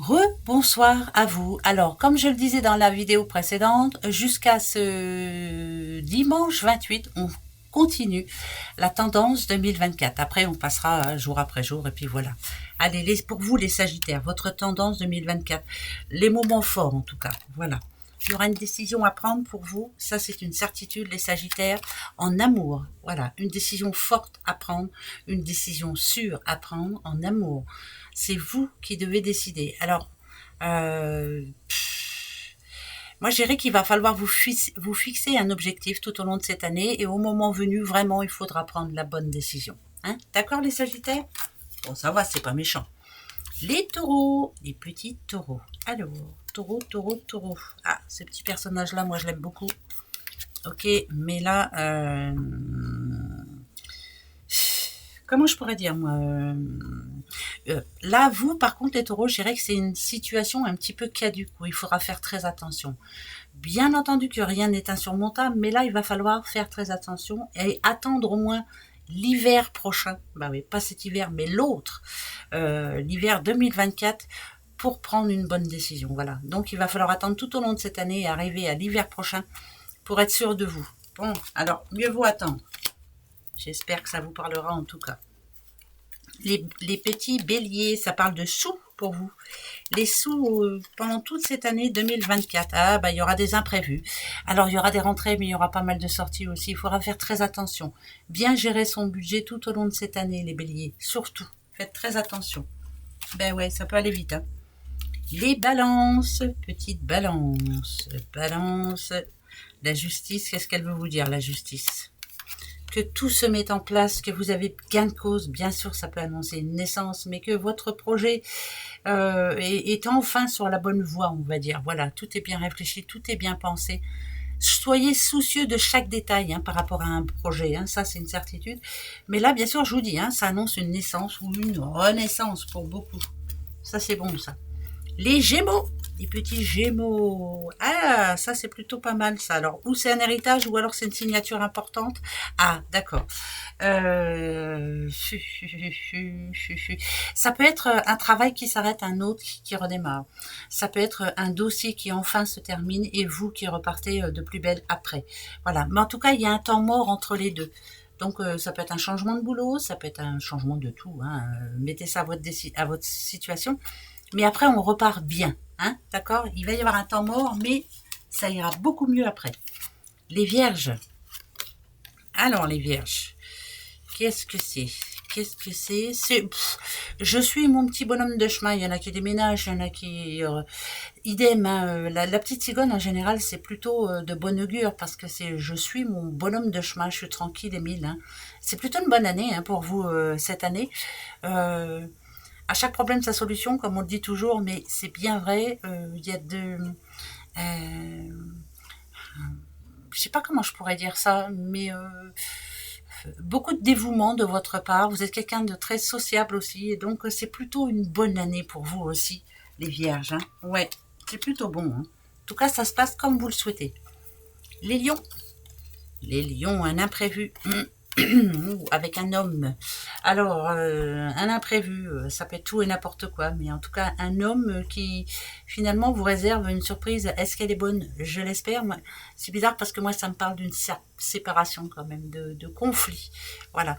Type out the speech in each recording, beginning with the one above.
Rebonsoir à vous. Alors, comme je le disais dans la vidéo précédente, jusqu'à ce dimanche 28, on continue la tendance 2024. Après, on passera jour après jour et puis voilà. Allez, pour vous les Sagittaires, votre tendance 2024, les moments forts en tout cas, voilà. Il y aura une décision à prendre pour vous, ça c'est une certitude les Sagittaires, en amour, voilà, une décision forte à prendre, une décision sûre à prendre en amour. C'est vous qui devez décider. Alors, euh, moi, je dirais qu'il va falloir vous fixer un objectif tout au long de cette année et au moment venu, vraiment, il faudra prendre la bonne décision. Hein? D'accord, les Sagittaires? Bon, ça va, c'est pas méchant. Les taureaux, les petits taureaux. Alors, taureau. Ah, ce petit personnage-là, moi, je l'aime beaucoup. Ok, mais là, comment je pourrais dire, moi là, vous, par contre, les taureaux, je dirais que c'est une situation un petit peu caduque où il faudra faire très attention. Bien entendu que rien n'est insurmontable, mais là, il va falloir faire très attention et attendre au moins l'hiver prochain. Bah oui, pas cet hiver, mais l'autre, l'hiver 2024, pour prendre une bonne décision. Voilà. Donc, il va falloir attendre tout au long de cette année et arriver à l'hiver prochain pour être sûr de vous. Bon, alors, mieux vaut attendre. J'espère que ça vous parlera en tout cas. Les petits béliers, ça parle de sous pour vous. Les sous pendant toute cette année 2024. Ah, bah, il y aura des imprévus. Alors, il y aura des rentrées, mais il y aura pas mal de sorties aussi. Il faudra faire très attention. Bien gérer son budget tout au long de cette année, les béliers. Surtout, faites très attention. Ben ouais, ça peut aller vite. Hein. Les balances, petite balance. Balance. La justice, qu'est-ce qu'elle veut vous dire, la justice? Que tout se mette en place, que vous avez gain de cause, bien sûr ça peut annoncer une naissance, mais que votre projet est enfin sur la bonne voie, on va dire. Voilà, tout est bien réfléchi, tout est bien pensé. Soyez soucieux de chaque détail par rapport à un projet, ça c'est une certitude. Mais là, bien sûr, je vous dis, ça annonce une naissance ou une renaissance pour beaucoup. Ça c'est bon, ça. Les Gémeaux, les petits Gémeaux. Ah, ça c'est plutôt pas mal ça. Alors, ou c'est un héritage ou alors c'est une signature importante. Ah, d'accord. Ça peut être un travail qui s'arrête, un autre qui redémarre. Ça peut être un dossier qui enfin se termine et vous qui repartez de plus belle après. Voilà. Mais en tout cas, il y a un temps mort entre les deux. Donc, ça peut être un changement de boulot, ça peut être un changement de tout. Mettez ça à votre situation. Mais après, on repart bien. D'accord? Il va y avoir un temps mort, mais ça ira beaucoup mieux après. Les vierges. Alors, les vierges. Qu'est-ce que c'est? Qu'est-ce que c'est? Je suis mon petit bonhomme de chemin. Il y en a qui déménagent, il y en a qui... idem, la petite cigogne, en général, c'est plutôt de bon augure parce que c'est je suis mon bonhomme de chemin, je suis tranquille, Émile. C'est plutôt une bonne année pour vous cette année. À chaque problème, sa solution, comme on le dit toujours, mais c'est bien vrai. Il y a de... je sais pas comment je pourrais dire ça, mais beaucoup de dévouement de votre part. Vous êtes quelqu'un de très sociable aussi, et donc c'est plutôt une bonne année pour vous aussi, les vierges. Ouais, c'est plutôt bon. En tout cas, ça se passe comme vous le souhaitez. Les lions. Les lions, un imprévu. Avec un homme. Alors, un imprévu, ça peut être tout et n'importe quoi, mais en tout cas, un homme qui finalement vous réserve une surprise. Est-ce qu'elle est bonne? Je l'espère. C'est bizarre parce que moi, ça me parle d'une séparation quand même, de conflit. Voilà.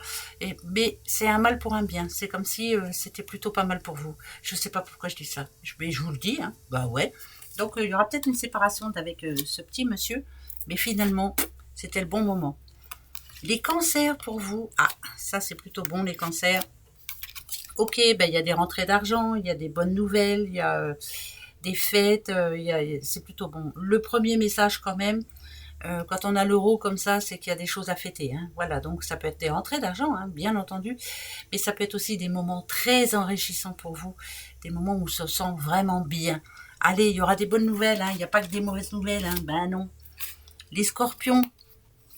Mais c'est un mal pour un bien. C'est comme si c'était plutôt pas mal pour vous. Je sais pas pourquoi je dis ça. Mais je vous le dis, Bah ouais. Donc, il y aura peut-être une séparation avec ce petit monsieur, mais finalement, c'était le bon moment. Les cancers pour vous, ça c'est plutôt bon les cancers. Ok, il y a des rentrées d'argent, il y a des bonnes nouvelles, il y a des fêtes, c'est plutôt bon. Le premier message quand même, quand on a l'euro comme ça, c'est qu'il y a des choses à fêter. Voilà, donc ça peut être des rentrées d'argent, bien entendu, mais ça peut être aussi des moments très enrichissants pour vous, des moments où on se sent vraiment bien. Allez, il y aura des bonnes nouvelles, il n'y a pas que des mauvaises nouvelles, ben non. Les scorpions,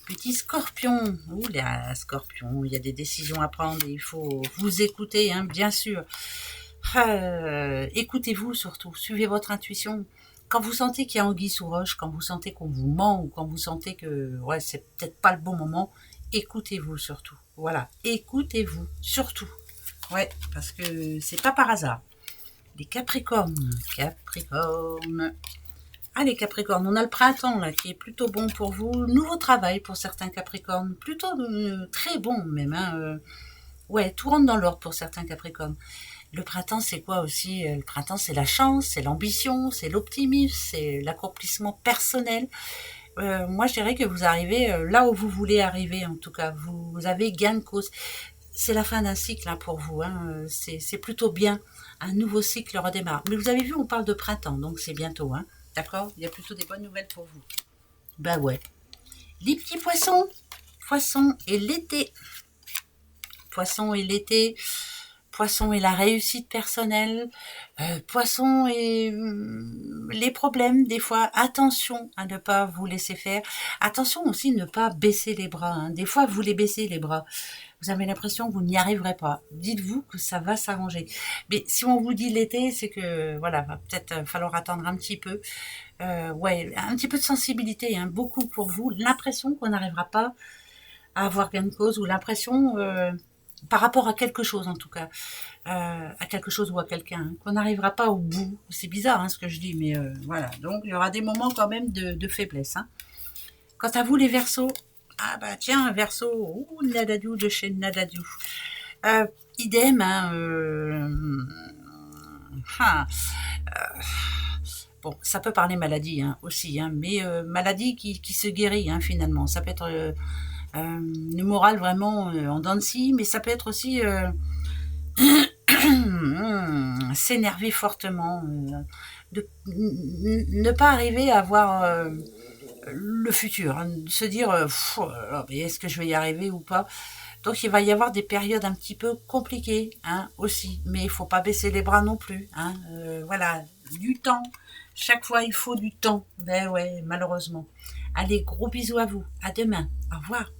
petit scorpion, oula, scorpion, il y a des décisions à prendre, il faut vous écouter, bien sûr. Écoutez-vous surtout, suivez votre intuition. Quand vous sentez qu'il y a anguille sous roche, quand vous sentez qu'on vous ment ou quand vous sentez que c'est peut-être pas le bon moment, écoutez-vous surtout. Voilà, écoutez-vous surtout. Ouais, parce que c'est pas par hasard. Les Capricornes. Capricorne. Ah, les Capricornes, on a le printemps là qui est plutôt bon pour vous. Nouveau travail pour certains Capricornes. Plutôt très bon même. Hein. Ouais, tout rentre dans l'ordre pour certains Capricornes. Le printemps, c'est quoi aussi? Le printemps, c'est la chance, c'est l'ambition, c'est l'optimisme, c'est l'accomplissement personnel. Moi, je dirais que vous arrivez là où vous voulez arriver, en tout cas. Vous avez gain de cause. C'est la fin d'un cycle hein, pour vous. Hein. C'est plutôt bien. Un nouveau cycle redémarre. Mais vous avez vu, on parle de printemps, donc c'est bientôt. Hein. D'accord? Il y a plutôt des bonnes nouvelles pour vous. Ben ouais. Les petits poissons. Poissons et l'été. Poissons et l'été. Poisson et la réussite personnelle, poisson et les problèmes des fois. Attention à ne pas vous laisser faire. Attention aussi à ne pas baisser les bras. Hein. Des fois, vous les baissez les bras. Vous avez l'impression que vous n'y arriverez pas. Dites-vous que ça va s'arranger. Mais si on vous dit l'été, c'est que voilà, va peut-être falloir attendre un petit peu. Ouais, un petit peu de sensibilité, hein, beaucoup pour vous. L'impression qu'on n'arrivera pas à avoir gain de cause ou l'impression par rapport à quelque chose en tout cas, à quelque chose ou à quelqu'un, hein, qu'on n'arrivera pas au bout. C'est bizarre hein, ce que je dis, mais voilà. Donc il y aura des moments quand même de faiblesse. Hein. Quant à vous les Verseaux, ah bah tiens, Verseau, Nadadou de chez Nadadou. Idem, hein, ah, bon, ça peut parler maladie hein, aussi, hein, mais maladie qui se guérit hein, finalement. Ça peut être une morale vraiment en dents de scie, mais ça peut être aussi s'énerver fortement, de ne pas arriver à voir le futur, hein, de se dire est-ce que je vais y arriver ou pas. Donc il va y avoir des périodes un petit peu compliquées hein, aussi, mais il faut pas baisser les bras non plus. Hein, voilà, du temps. Chaque fois il faut du temps. Ben ouais, malheureusement. Allez, gros bisous à vous. À demain. Au revoir.